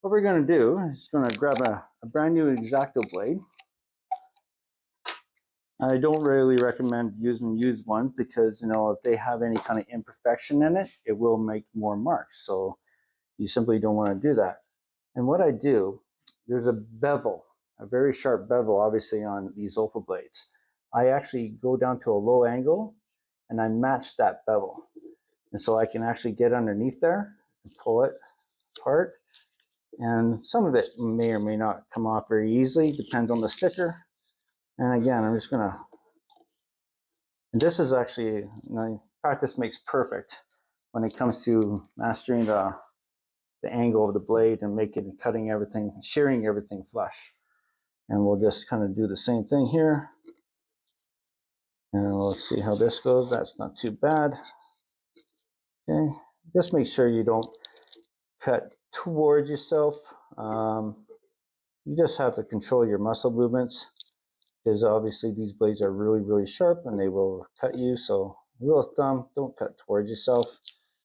what we're going to do is going to grab a brand new X-Acto blade. I don't really recommend using used ones because, if they have any kind of imperfection in it, it will make more marks. So you simply don't want to do that. And what I do, there's a bevel, a very sharp bevel, obviously, on these Zolfa blades. I actually go down to a low angle and I match that bevel. And so I can actually get underneath there and pull it apart. And some of it may or may not come off very easily, depends on the sticker. And again, I'm just gonna, and this is actually, practice makes perfect when it comes to mastering the angle of the blade and making, cutting everything, shearing everything flush. And we'll just kind of do the same thing here. And we'll see how this goes. That's not too bad. Okay, just make sure you don't cut towards yourself. You just have to control your muscle movements, because obviously these blades are really, really sharp and they will cut you. So rule of thumb, don't cut towards yourself.